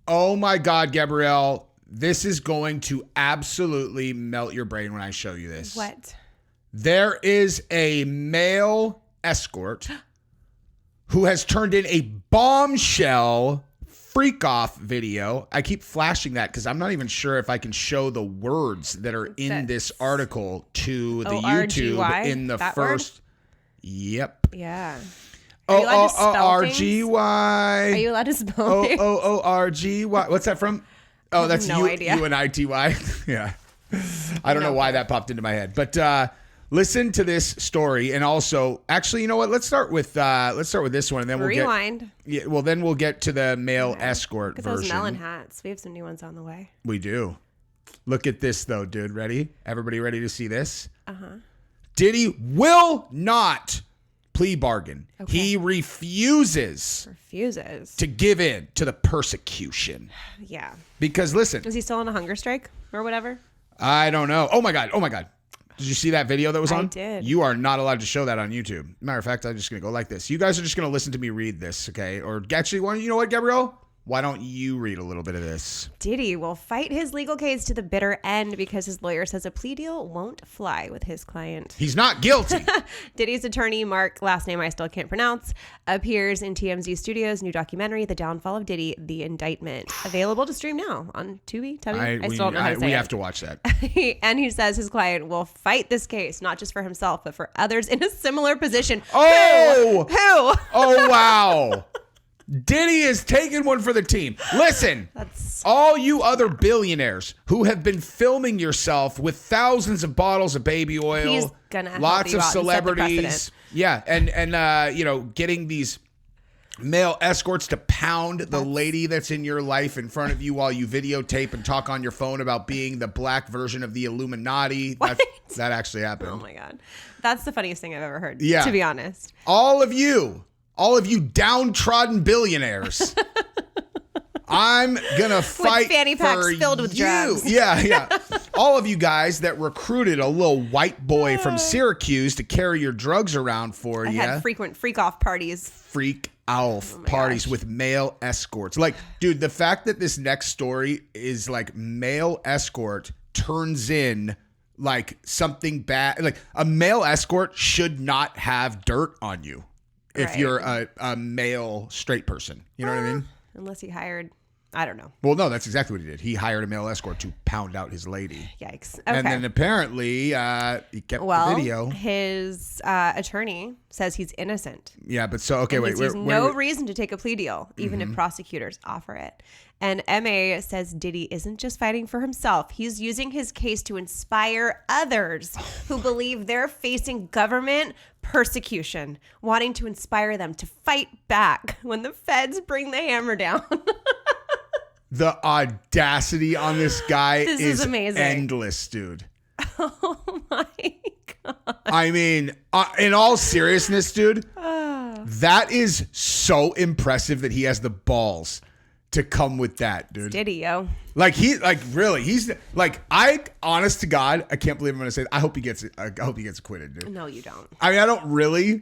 Oh my God, Gabrielle. This is going to absolutely melt your brain when I show you this. What? There is a male escort who has turned in a bombshell freak-off video. I keep flashing that because I'm not even sure if I can show the words that are in this article to the YouTube in the first. Yep. Yeah. O-O-O-R-G-Y. Are you allowed to spell it? O-O-O-R-G-Y. What's that from? Oh, that's no idea. U-N-I-T-Y. Yeah. I don't know why that popped into my head. But listen to this story. And also, actually, you know what? Let's start with this one, and then Rewind. then we'll get to the male escort version. Those melon hats. We have some new ones on the way. We do. Look at this, though, dude. Ready? Everybody ready to see this? Uh-huh. Diddy will not plea bargain. Okay. He refuses to give in to the persecution. Yeah. Because listen. Is he still on a hunger strike or whatever? I don't know. Oh my God. Did you see that video that was on? I did. You are not allowed to show that on YouTube. Matter of fact, I'm just going to go like this. You guys are just going to listen to me read this, okay? Or actually, you know what, Gabrielle? Why don't you read a little bit of this? Diddy will fight his legal case to the bitter end because his lawyer says a plea deal won't fly with his client. He's not guilty. Diddy's attorney, Mark, last name I still can't pronounce, appears in TMZ Studios' new documentary, The Downfall of Diddy, The Indictment. Available to stream now on Tubi. I still don't know how to say we it. have to watch that. And he says his client will fight this case, not just for himself, but for others in a similar position. Oh! Who? Oh, wow. Diddy is taking one for the team. Listen, all you other billionaires who have been filming yourself with thousands of bottles of baby oil, lots of celebrities, and getting these male escorts to pound the lady that's in your life in front of you while you videotape and talk on your phone about being the black version of the Illuminati. That actually happened. Oh my God. That's the funniest thing I've ever heard, to be honest. All of you downtrodden billionaires, I'm going to fight with fanny packs filled with drugs. Yeah. All of you guys that recruited a little white boy from Syracuse to carry your drugs around for you. I had frequent freak-off parties. Parties with male escorts. Like, dude, the fact that this next story is like male escort turns in like something bad. Like, a male escort should not have dirt on you. If you're a male straight person. You know what I mean? Unless he hired, I don't know. Well, no, that's exactly what he did. He hired a male escort to pound out his lady. Yikes. Okay. And then apparently he kept the video. His attorney says he's innocent. Yeah, but so, okay, wait. There's no reason to take a plea deal, even if prosecutors offer it. And MA says Diddy isn't just fighting for himself. He's using his case to inspire others who believe they're facing government persecution, wanting to inspire them to fight back when the feds bring the hammer down. The audacity on this guy is amazing. Endless, dude. Oh my God. I mean, in all seriousness, dude, that is so impressive that he has the balls to come with that, dude. Diddy, yo. He's honest to God, I can't believe I'm going to say that. I hope he gets acquitted, dude. No, you don't. I mean, I don't really,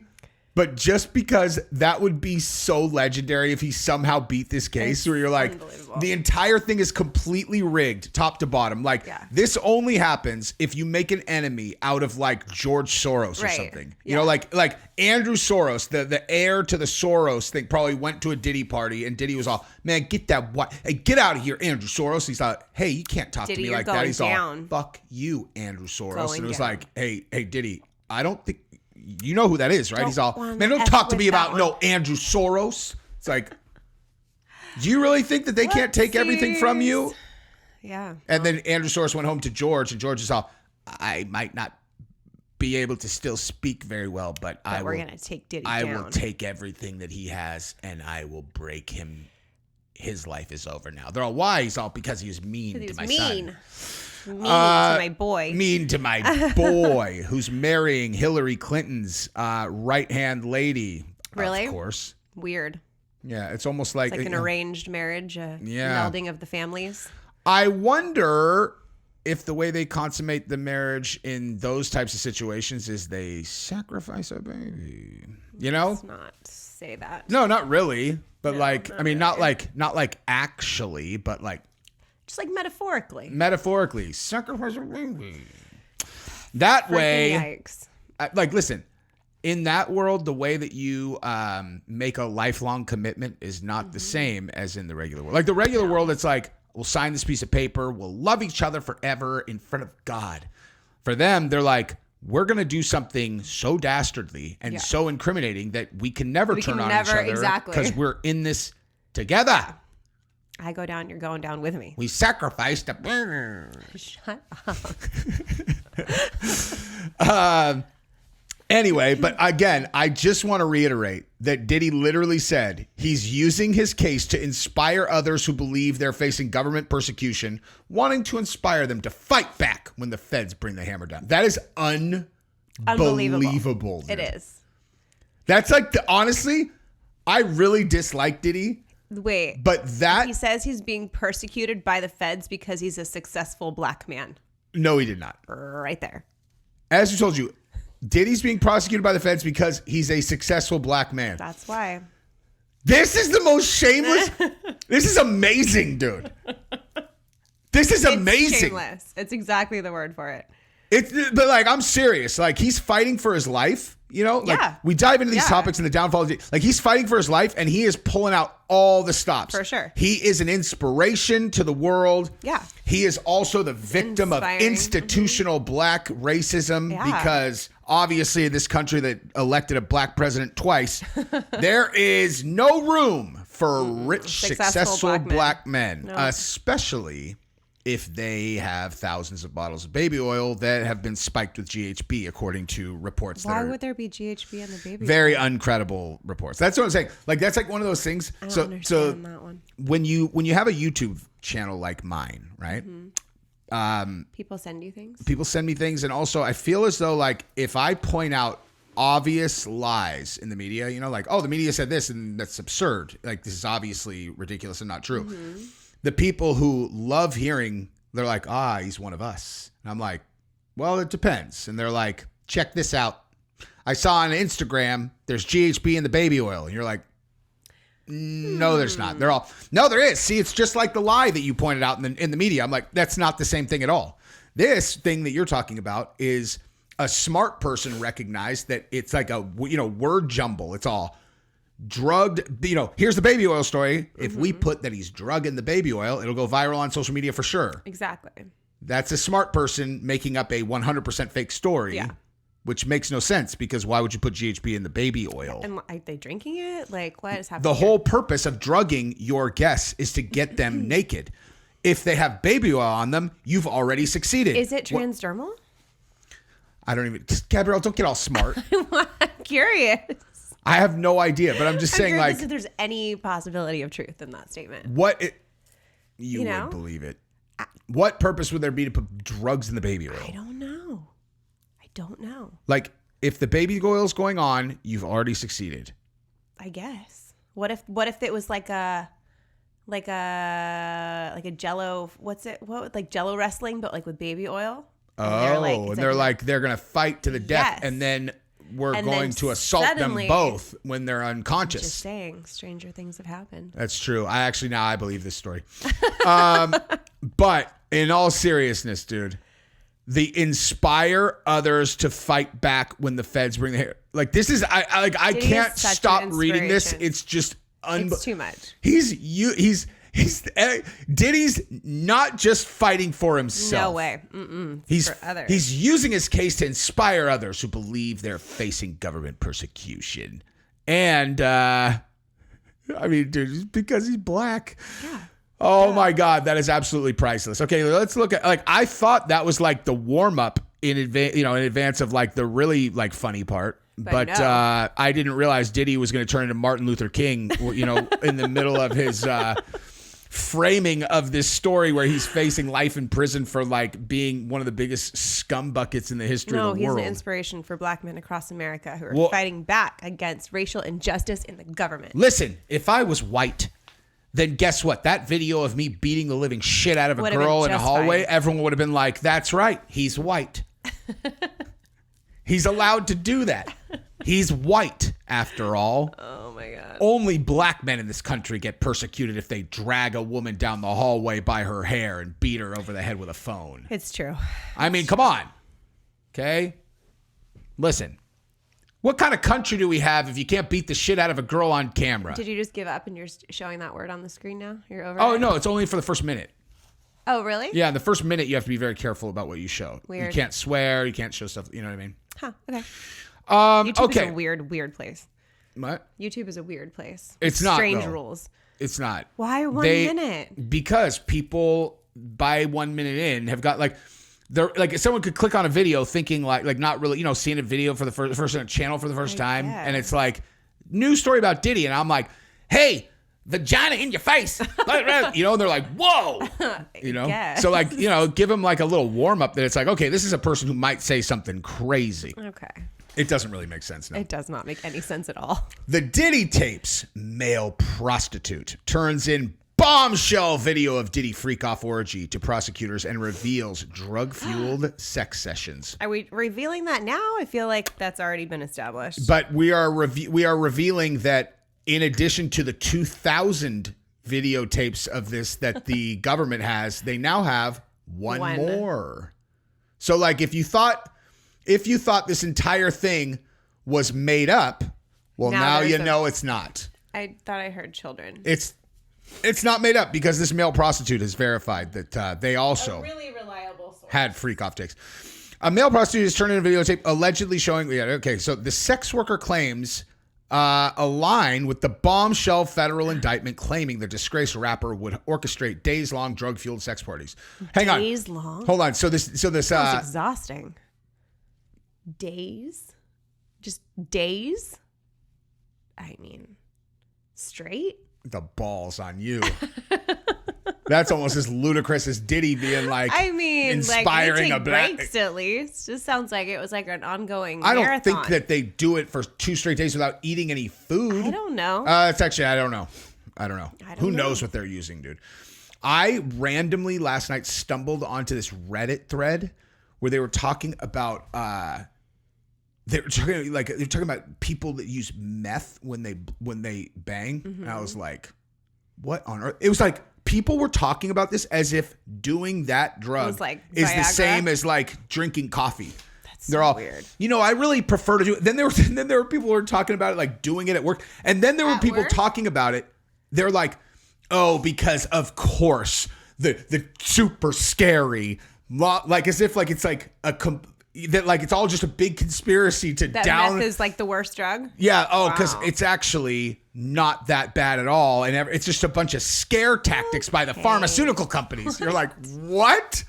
but just because that would be so legendary if he somehow beat this case where you're like, the entire thing is completely rigged top to bottom. Like, this only happens if you make an enemy out of like George Soros or something. You know, like Andrew Soros, the heir to the Soros thing, probably went to a Diddy party and Diddy was all, man, get out of here, Andrew Soros. He's like, hey, you can't talk to me like that. He's all, fuck you, Andrew Soros. And it was like, hey, Diddy, I don't think, you know who that is, right? He's all, man, don't talk to me about no Andrew Soros. It's like, do you really think that they can't take everything from you? Yeah. And then Andrew Soros went home to George, and George is all, I might not be able to still speak very well, but we're going to take Diddy down. I will take everything that he has, and I will break him. His life is over now. They're all, why? He's all, because he was mean to my son. Mean to my boy. Mean to my boy, who's marrying Hillary Clinton's right-hand lady. Really? Of course. Weird. Yeah, it's almost like... It's like an arranged marriage, melding of the families. I wonder if the way they consummate the marriage in those types of situations is they sacrifice a baby. You know? It's not say that. No, not really. But not like actually, but like. Just like metaphorically. Metaphorically. Sacrifice a baby. That way. Yikes. Listen. In that world, the way that you make a lifelong commitment is not the same as in the regular world. Like the regular world, it's like, we'll sign this piece of paper. We'll love each other forever in front of God. For them, they're like, we're going to do something so dastardly and so incriminating that we can never turn on each other. Exactly. Because we're in this together. I go down, you're going down with me. We sacrificed a... Shut up. Anyway, but again, I just want to reiterate that Diddy literally said he's using his case to inspire others who believe they're facing government persecution, wanting to inspire them to fight back when the feds bring the hammer down. That is unbelievable. It is. That's like, honestly, I really dislike Diddy. Wait. But that... He says he's being persecuted by the feds because he's a successful black man. No, he did not. Right there. As we told you, Diddy's being prosecuted by the feds because he's a successful black man. That's why. This is the most shameless. This is amazing, dude. This is amazing. Shameless. It's exactly the word for it. But like, I'm serious. Like, he's fighting for his life. You know, like we dive into these topics and the downfall. Like, he's fighting for his life and he is pulling out all the stops. For sure. He is an inspiration to the world. Yeah. He is also the victim of institutional black racism because obviously in this country that elected a black president twice, there is no room for rich, successful black men, especially if they have thousands of bottles of baby oil that have been spiked with GHB, according to reports. Why would there be GHB in the baby very oil? Uncredible reports. That's what I'm saying. Like, that's like one of those things. I don't understand that one. When you have a YouTube channel like mine, right? People send you things? People send me things. And also I feel as though, like, if I point out obvious lies in the media, you know, like, oh, the media said this and that's absurd. Like, this is obviously ridiculous and not true. The people who love hearing, they're like, he's one of us. And I'm like, well, it depends. And they're like, check this out. I saw on Instagram, there's GHB in the baby oil. And you're like, no, there's not. They're all, no, there is. See, it's just like the lie that you pointed out in the media. I'm like, that's not the same thing at all. This thing that you're talking about is a smart person recognized that it's like a, word jumble. It's all drugged, here's the baby oil story. If we put that he's drugging the baby oil, it'll go viral on social media for sure. Exactly. That's a smart person making up a 100% fake story, which makes no sense because why would you put GHB in the baby oil? And are they drinking it? Like, what is happening? The whole purpose of drugging your guests is to get them naked. If they have baby oil on them, you've already succeeded. Is it transdermal? I don't even, Gabrielle, don't get all smart. I'm curious. I have no idea, but I'm just saying, like, if there's any possibility of truth in that statement. You would believe it. What purpose would there be to put drugs in the baby oil? I don't know. Like, if the baby oil is going on, you've already succeeded. I guess. What if it was like a Jello? Like Jello wrestling, but like with baby oil? And they're gonna fight to the death, and then we're going to assault them both when they're unconscious. Just saying, stranger things have happened. That's true. I believe this story. But in all seriousness, dude, the inspire others to fight back when the feds bring the hair. Like, this is, I can't stop reading this. It's just it's too much. Diddy's not just fighting for himself. No way. He's for others. He's using his case to inspire others who believe they're facing government persecution. And dude, because he's black. Yeah. Oh my God, that is absolutely priceless. Okay, let's look at, like, I thought that was like the warm up in advance of like the really like funny part. But no. I didn't realize Diddy was going to turn into Martin Luther King, in the middle of his framing of this story where he's facing life in prison for like being one of the biggest scum buckets in the history of the world. No, he's an inspiration for black men across America who are fighting back against racial injustice in the government. Listen, if I was white, then guess what? That video of me beating the living shit out of a girl in a hallway, everyone would have been like, that's right, he's white. He's allowed to do that. He's white, after all. Oh my my God. Only black men in this country get persecuted if they drag a woman down the hallway by her hair and beat her over the head with a phone. It's true. I mean, come on. Okay? Listen. What kind of country do we have if you can't beat the shit out of a girl on camera? Did you just give up and you're showing that word on the screen now? You're over Oh, it? no. It's only for the first minute. Oh, really? Yeah, in the first minute, you have to be very careful about what you show. Weird. You can't swear. You can't show stuff. You know what I mean? Huh. Okay. YouTube okay. is a weird place. What? YouTube is a weird place. It's not, strange though. rules. It's not. Why 1 minute? Because people by 1 minute in have got like they're like someone could click on a video thinking like not really, you know, seeing a video for the first on a channel for the first time, guess. and it's like news story about Diddy, and I'm like, hey, vagina in your face, you know, and they're like, whoa, you know, so like, you know, give them like a little warm up that it's like, okay, this is a person who might say something crazy. Okay. It doesn't really make sense. No. It does not make any sense at all. The Diddy tapes male prostitute turns in bombshell video of Diddy freak-off orgy to prosecutors and reveals drug-fueled sex sessions. Are we revealing that now? I feel like that's already been established. But we are revealing that in addition to the 2,000 videotapes of this that the government has, they now have one more. So like if you thought this entire thing was made up, well, now you know it's not. I thought I heard children. It's not made up because this male prostitute has verified that they also a really reliable source. Had freak-off takes. A male prostitute has turned in a videotape allegedly showing... Yeah, okay, so the sex worker claims align with the bombshell federal indictment claiming the disgraced rapper would orchestrate days-long drug-fueled sex parties. Hang on. Days long? Hold on. So this sounds exhausting. Days? Just days? I mean, straight? The balls on you. That's almost as ludicrous as Diddy being like, I mean, inspiring like breaks at least. Just sounds like it was like an ongoing marathon. I don't think that they do it for 2 straight days without eating any food. I don't know. It's actually, I don't know. Who knows what they're using, dude? I randomly last night stumbled onto this Reddit thread where they were talking about they're talking about people that use meth when they bang. Mm-hmm. And I was like, what on earth? It was like people were talking about this as if doing that drug is the same as like drinking coffee. They're all weird. You know, I really prefer to do it. Then there were people who were talking about it like doing it at work. And then there were people talking about it. They're like, oh, because of course the super scary, like as if like it's like that like it's all just a big conspiracy to that down. Meth is like the worst drug. Yeah. Oh, because it's actually not that bad at all, and it's just a bunch of scare tactics by the pharmaceutical companies. You're like, what?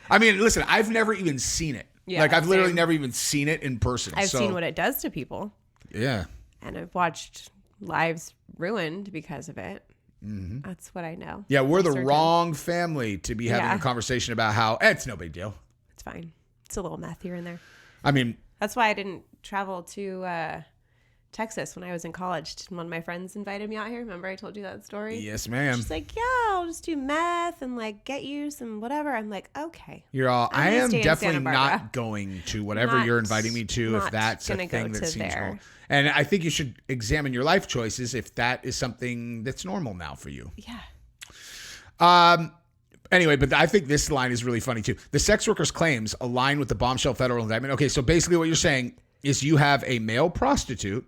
I mean, listen, I've never even seen it. Yeah, like I've literally never even seen it in person. I've seen what it does to people. Yeah. And I've watched lives ruined because of it. Mm-hmm. That's what I know. Yeah, we're the wrong family to be having a conversation about how it's no big deal. It's fine. It's a little meth here and there. I mean, that's why I didn't travel to Texas when I was in college. One of my friends invited me out here. Remember I told you that story? Yes, ma'am. She's like, yeah, I'll just do meth and like get you some whatever. I'm like, okay. You're all, I am definitely not going to whatever you're inviting me to if that's a thing that seems normal. And I think you should examine your life choices if that is something that's normal now for you. Yeah. Anyway, but I think this line is really funny too. The sex worker's claims align with the bombshell federal indictment. Okay, so basically what you're saying is you have a male prostitute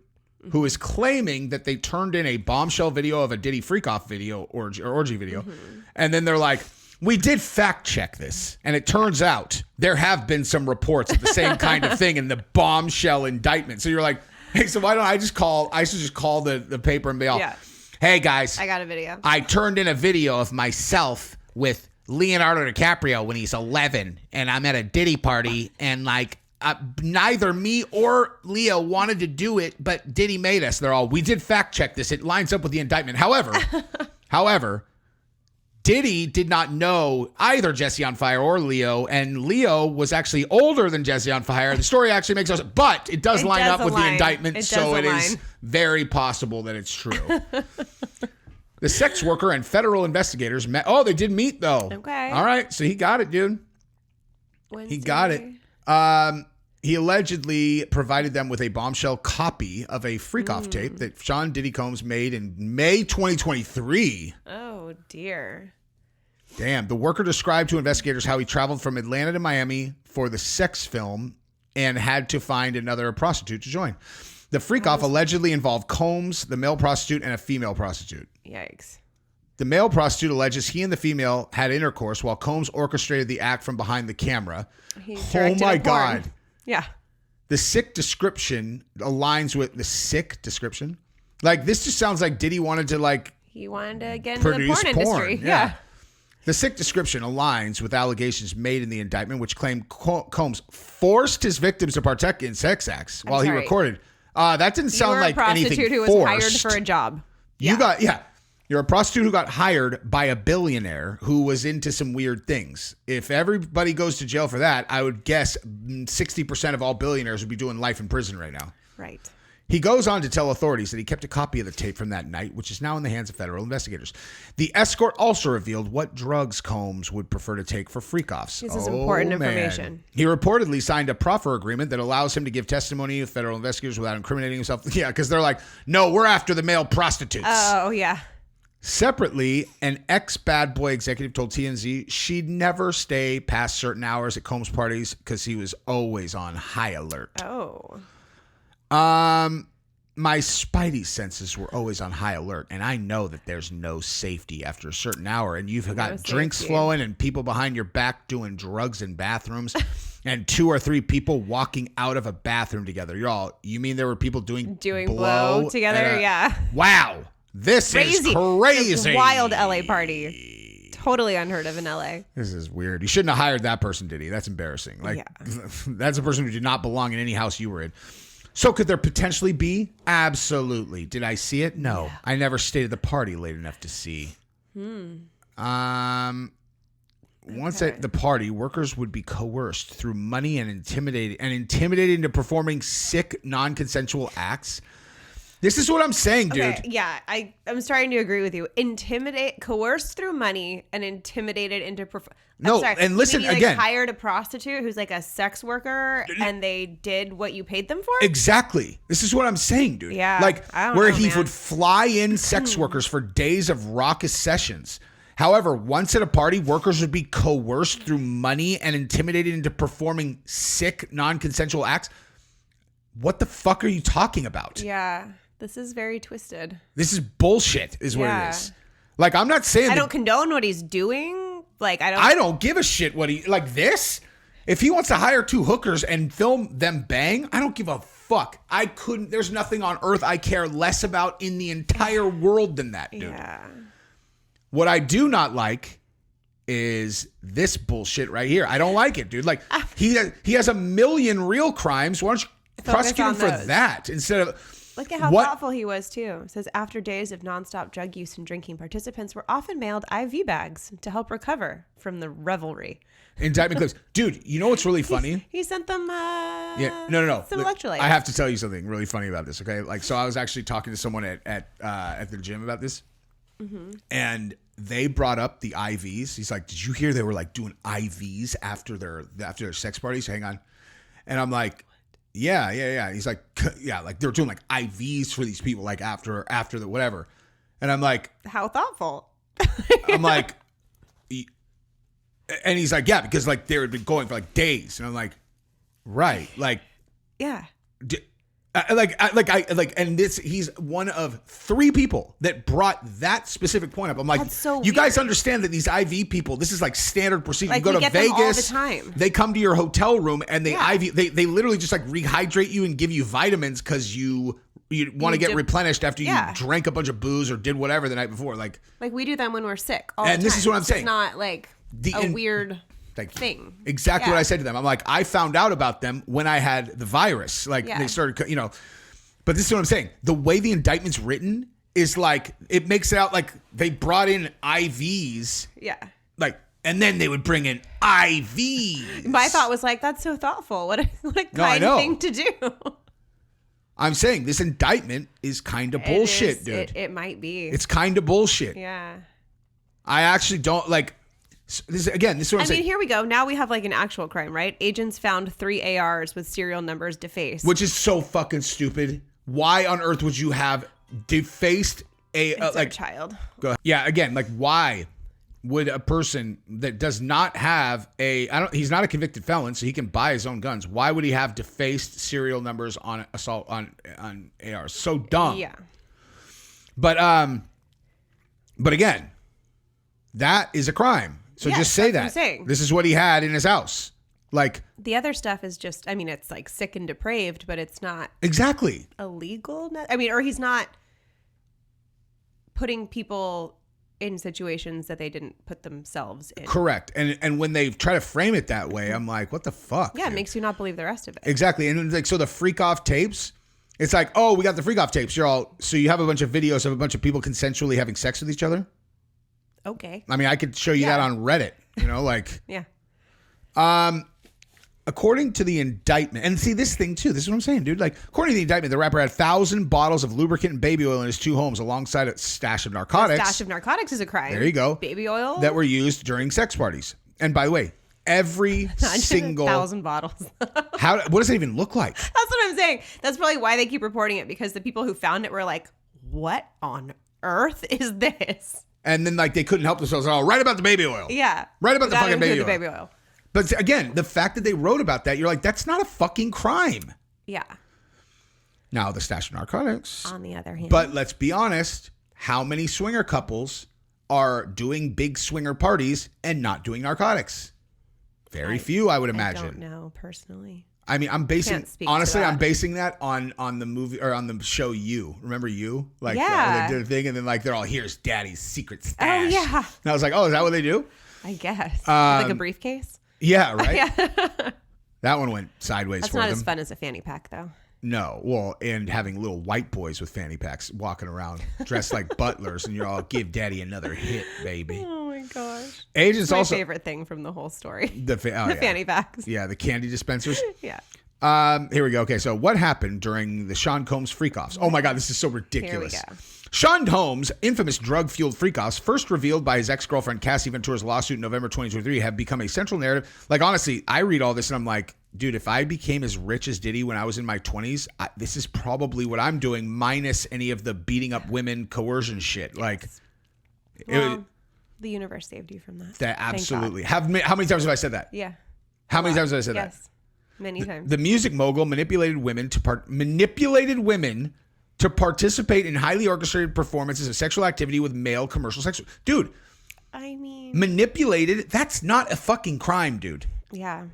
who is claiming that they turned in a bombshell video of a Diddy freak-off video or orgy video. Mm-hmm. And then they're like, we did fact check this. And it turns out there have been some reports of the same kind of thing in the bombshell indictment. So you're like, hey, so why don't I just call the paper and be all, hey guys, I got a video. I turned in a video of myself with Leonardo DiCaprio when he's 11 and I'm at a Diddy party and like neither me or Leo wanted to do it, but Diddy made us. They're all, we did fact check this. It lines up with the indictment. However, Diddy did not know either Jesse on Fire or Leo, and Leo was actually older than Jesse on Fire. The story actually makes sense, but it does line up with the indictment, so it is very possible that it's true. The sex worker and federal investigators met. Oh, they did meet though. Okay. All right, so he got it, dude. Wednesday. He got it. He allegedly provided them with a bombshell copy of a freak-off tape that Sean Diddy Combs made in May 2023. Oh, dear. Damn. The worker described to investigators how he traveled from Atlanta to Miami for the sex film and had to find another prostitute to join. The freak-off allegedly involved Combs, the male prostitute, and a female prostitute. Yikes. The male prostitute alleges he and the female had intercourse while Combs orchestrated the act from behind the camera. Oh my God. Yeah. The sick description aligns with the sick description. Like, this just sounds like Diddy wanted to, like, he wanted to get into the porn industry. Yeah. The sick description aligns with allegations made in the indictment, which claimed Combs forced his victims to partake in sex acts while he recorded. That didn't sound like anything forced. You were a prostitute who was hired for a job. You're a prostitute who got hired by a billionaire who was into some weird things. If everybody goes to jail for that, I would guess 60% of all billionaires would be doing life in prison right now. Right. He goes on to tell authorities that he kept a copy of the tape from that night, which is now in the hands of federal investigators. The escort also revealed what drugs Combs would prefer to take for freak-offs. This is important information. He reportedly signed a proffer agreement that allows him to give testimony to federal investigators without incriminating himself. Yeah, because they're like, no, we're after the male prostitutes. Oh, yeah. Separately, an ex-Bad Boy executive told TMZ she'd never stay past certain hours at Combs' parties because he was always on high alert. Oh. My spidey senses were always on high alert, and I know that there's no safety after a certain hour, and you've got drinks flowing and people behind your back doing drugs in bathrooms, and 2 or 3 people walking out of a bathroom together. You mean there were people doing blow together? Yeah. Wow. This is crazy. It's a wild LA party. Totally unheard of in LA. This is weird. You shouldn't have hired that person, did he? That's embarrassing. That's a person who did not belong in any house you were in. So could there potentially be? Absolutely. Did I see it? No. Yeah. I never stayed at the party late enough to see. Once at the party, workers would be coerced through money and intimidated into performing sick, non-consensual acts. This is what I'm saying, dude. Okay, yeah, I'm starting to agree with you. Coerced through money and intimidated into and listen again. Hired a prostitute who's like a sex worker, and they did what you paid them for. Exactly. This is what I'm saying, dude. Yeah, he would fly in sex workers for days of raucous sessions. However, once at a party, workers would be coerced through money and intimidated into performing sick, non-consensual acts. What the fuck are you talking about? Yeah. This is very twisted. This is bullshit, is what it is. Like, I'm not saying I don't condone what he's doing. Like, I don't give a shit what he like this. If he wants to hire 2 hookers and film them bang, I don't give a fuck. There's nothing on earth I care less about in the entire world than that, dude. Yeah. What I do not like is this bullshit right here. I don't like it, dude. Like, he has a million real crimes. Why don't you prosecute him for that instead of... Look at how thoughtful he was, too. It says, after days of nonstop drug use and drinking, participants were often mailed IV bags to help recover from the revelry. Indictment clips. Dude, you know what's really funny? He sent them no. some electrolytes. I have to tell you something really funny about this, okay? Like, so I was actually talking to someone at the gym about this, and they brought up the IVs. He's like, did you hear they were, like, doing IVs after their sex parties? Hang on. And I'm like... Yeah. He's like, yeah, like they're doing like IVs for these people, like after the whatever. And I'm like, how thoughtful. I'm like, and he's like, yeah, because like they had been going for like days. And I'm like, right, like, yeah. And he's one of 3 people that brought that specific point up. I'm like, that's so you guys understand that these IV people, this is like standard procedure. Like, you go to Vegas all the time. They come to your hotel room and they they literally just like rehydrate you and give you vitamins because you want to get replenished after you drank a bunch of booze or did whatever the night before. Like we do them when we're sick all the time. And this is what I'm saying. It's not like a weird thing. Exactly what I said to them. I'm like, I found out about them when I had the virus. Like they started, but this is what I'm saying. The way the indictment's written is like, it makes it out like they brought in IVs. Yeah. Like, and then they would bring in IVs. My thought was like, that's so thoughtful. What a kind thing to do. I'm saying this indictment is kind of bullshit, dude. It might be. It's kind of bullshit. Yeah. I actually don't like. This is what I'm saying. I mean, here we go. Now we have like an actual crime, right? Agents found 3 ARs with serial numbers defaced. Which is so fucking stupid. Why on earth would you have defaced a child? Go ahead. Yeah, again, like why would a person that does not have he's not a convicted felon, so he can buy his own guns. Why would he have defaced serial numbers on assault on ARs? So dumb. Yeah. But again, that is a crime. So just say that. This is what he had in his house. Like the other stuff is just, I mean, it's like sick and depraved, but it's not exactly illegal. I mean, or he's not putting people in situations that they didn't put themselves in. Correct. And when they try to frame it that way, I'm like, what the fuck? Yeah, dude? It makes you not believe the rest of it. Exactly. And like, so the freak off tapes, it's like, oh, we got the freak off tapes. So you have a bunch of videos of a bunch of people consensually having sex with each other. Okay. I mean, I could show you that on Reddit, like. Yeah. According to the indictment, and see this thing too, this is what I'm saying, dude. Like, according to the indictment, the rapper had 1,000 bottles of lubricant and baby oil in his 2 homes alongside a stash of narcotics. A stash of narcotics is a crime. There you go. Baby oil? That were used during sex parties. And by the way, every single 1,000 bottles. What does it even look like? That's what I'm saying. That's probably why they keep reporting it, because the people who found it were like, what on earth is this? And then like they couldn't help themselves. Oh, right about the baby oil. Yeah. Right about the fucking baby oil. But again, the fact that they wrote about that, you're like, that's not a fucking crime. Yeah. Now, the stash of narcotics. On the other hand. But let's be honest, how many swinger couples are doing big swinger parties and not doing narcotics? Very few, I would imagine. I don't know personally. I mean, I'm basing that on the movie or on the show You. Remember You? Like, they did a thing and then like they're all, here's daddy's secret stash. Oh, yeah. And I was like, oh, is that what they do? I guess. Like a briefcase? Yeah, right? Yeah. That one went sideways for them. That's not as fun as a fanny pack, though. No. Well, and having little white boys with fanny packs walking around dressed like butlers and you're all, give daddy another hit, baby. Oh, my gosh. Agents my favorite thing from the whole story. The fanny packs. Yeah, the candy dispensers. Yeah. Here we go. Okay, so what happened during the Sean Combs freak-offs? Oh, my God, this is so ridiculous. Here we go. Sean Combs' infamous drug-fueled freak-offs, first revealed by his ex-girlfriend Cassie Ventura's lawsuit in November 2023, have become a central narrative. Like, honestly, I read all this and I'm like, dude, if I became as rich as Diddy when I was in my 20s, this is probably what I'm doing, minus any of the beating up women coercion shit. Like, well, the universe saved you from that. That absolutely. How many times have I said that? Yeah. How many times have I said that? Yes, many times. The music mogul manipulated women to participate in highly orchestrated performances of sexual activity with male commercial sex. Dude, I mean, manipulated, that's not a fucking crime, dude. Yeah.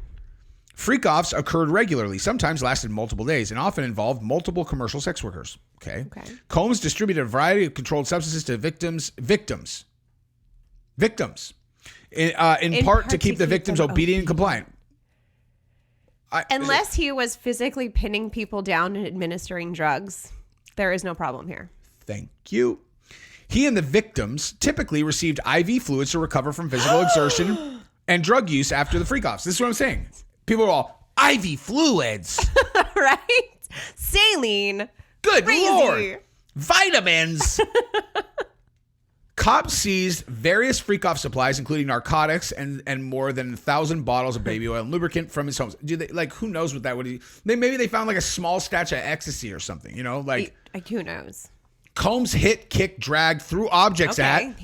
Freak-offs occurred regularly, sometimes lasted multiple days, and often involved multiple commercial sex workers. Okay. Combs distributed a variety of controlled substances to victims. In part to keep the victims obedient and compliant. Unless he was physically pinning people down and administering drugs, there is no problem here. Thank you. He and the victims typically received IV fluids to recover from physical exertion and drug use after the freak-offs. This is what I'm saying. People are all, IV fluids. Right? Saline. Good Lord. Vitamins. Cops seized various freak-off supplies, including narcotics and more than 1,000 bottles of baby oil and lubricant from his homes. Who knows what that would be? Maybe they found like a small stash of ecstasy or something, who knows? Combs hit, kicked, dragged, threw objects dragged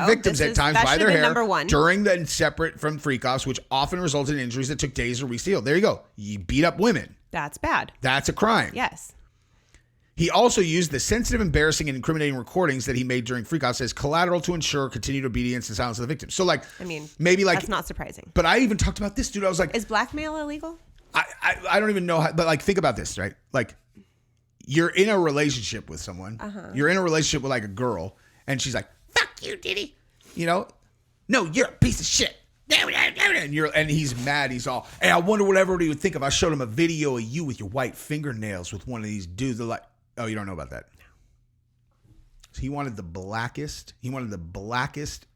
victims at times by their hair during and separate from freak-offs, which often resulted in injuries that took days to re-heal. There you go. You beat up women. That's bad. That's a crime. Yes. He also used the sensitive, embarrassing, and incriminating recordings that he made during freak-offs as collateral to ensure continued obedience and silence of the victims. So, maybe that's not surprising. But I even talked about this, dude. I was like, is blackmail illegal? I don't even know how, but think about this, right? Like, you're in a relationship with someone. You're in a relationship with like a girl, and she's like, "Fuck you, Diddy." No, you're a piece of shit. And he's mad. He's all, "Hey, I wonder what everybody would think if I showed him a video of you with your white fingernails with one of these dudes." They're like, "Oh, you don't know about that." So he wanted the blackest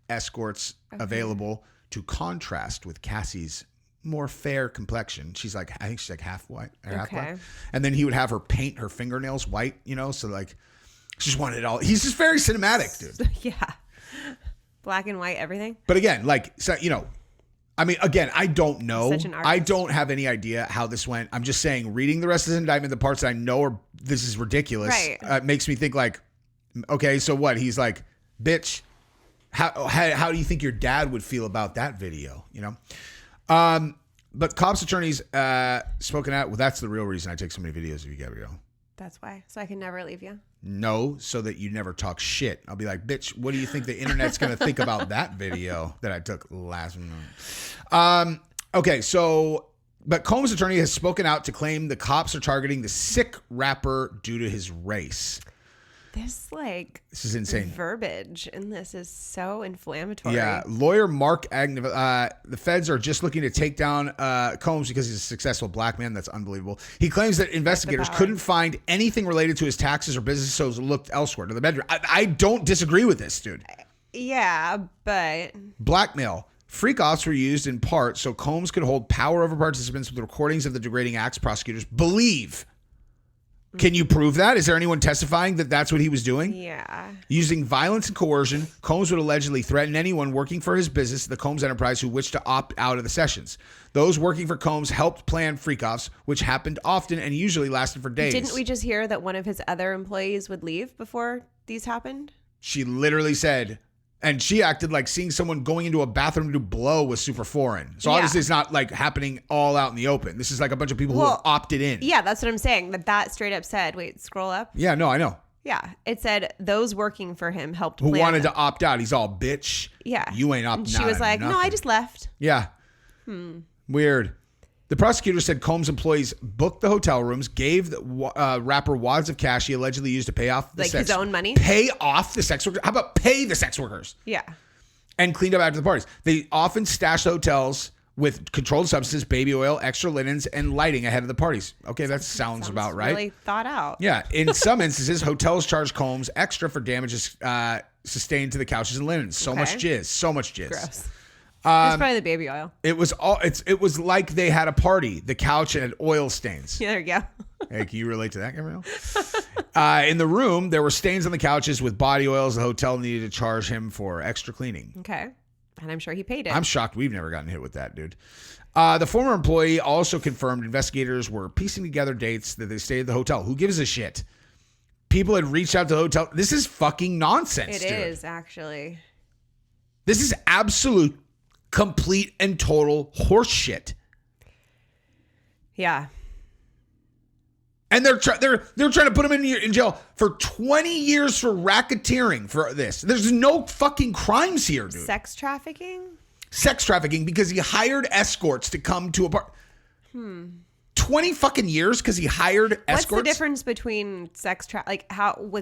escorts available to contrast with Cassie's more fair complexion. I think she's like half white or half black. And then he would have her paint her fingernails white, so like, just wanted it all. He's just very cinematic, dude. Yeah. Black and white, everything. But again, like, so, you know, I mean, again, I don't know. I don't have any idea how this went. I'm just saying, reading the rest of the indictment, the parts that I know are this is ridiculous, makes me think like, okay, so what? He's like, bitch, how do you think your dad would feel about that video? You know? But cops' attorneys spoken out. Well, that's the real reason I take so many videos of you, Gabrielle. That's why. So I can never leave you. No, so that you never talk shit. I'll be like, bitch, what do you think the internet's going to think about that video that I took last night? Okay, so, but Combs' attorney has spoken out to claim the cops are targeting the sick rapper due to his race. This is insane. Verbiage in this is so inflammatory. Yeah. Lawyer Mark Agnew, the feds are just looking to take down Combs because he's a successful black man. That's unbelievable. He claims that investigators couldn't find anything related to his taxes or business, so looked elsewhere to the bedroom. I don't disagree with this, dude. Yeah, but blackmail. Freak-offs were used in part so Combs could hold power over participants with recordings of the degrading acts prosecutors believe. Can you prove that? Is there anyone testifying that that's what he was doing? Yeah. Using violence and coercion, Combs would allegedly threaten anyone working for his business, the Combs Enterprise, who wished to opt out of the sessions. Those working for Combs helped plan freak-offs, which happened often and usually lasted for days. Didn't we just hear that one of his other employees would leave before these happened? She literally said... And she acted like seeing someone going into a bathroom to blow was super foreign. So obviously it's not like happening all out in the open. This is like a bunch of people who have opted in. Yeah, that's what I'm saying. That straight up said, wait, scroll up. Yeah, no, I know. Yeah, it said those working for him helped plan. Who wanted to opt out. He's all, bitch. Yeah. You ain't opting out. She was like, no, I just left. Yeah. Weird. The prosecutor said Combs' employees booked the hotel rooms, gave the rapper wads of cash he allegedly used to pay off the his own money? Pay off the sex workers? How about pay the sex workers? Yeah. And cleaned up after the parties. They often stashed hotels with controlled substances, baby oil, extra linens, and lighting ahead of the parties. Okay, that sounds about right. Really thought out. Yeah. In some instances, hotels charged Combs extra for damages sustained to the couches and linens. So much jizz. So much jizz. Gross. It's probably the baby oil. It was like they had a party. The couch had oil stains. Yeah, there you go. Hey, can you relate to that, Gabrielle? In the room, there were stains on the couches with body oils. The hotel needed to charge him for extra cleaning. Okay. And I'm sure he paid it. I'm shocked we've never gotten hit with that, dude. The former employee also confirmed investigators were piecing together dates that they stayed at the hotel. Who gives a shit? People had reached out to the hotel. This is fucking nonsense, dude. It is, actually. This is absolute, complete, and total horse shit. Yeah. And they're trying to put him in jail for 20 years for racketeering for this. There's no fucking crimes here, dude. Sex trafficking? Sex trafficking because he hired escorts to come to a bar. 20 fucking years because he hired escorts? What's the difference between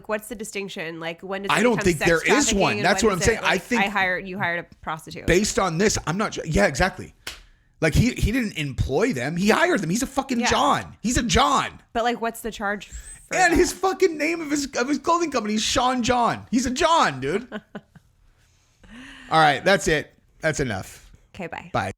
what's the distinction? Like, when does it I don't think there is one. That's what I'm saying. Like, I think you hired a prostitute. Based on this, I'm not sure. Yeah, exactly. Like, he didn't employ them. He hired them. He's a fucking John. He's a John. But like, what's the charge for and that? His fucking name of his clothing company is Sean John. He's a John, dude. All right, that's it. That's enough. Okay, bye. Bye.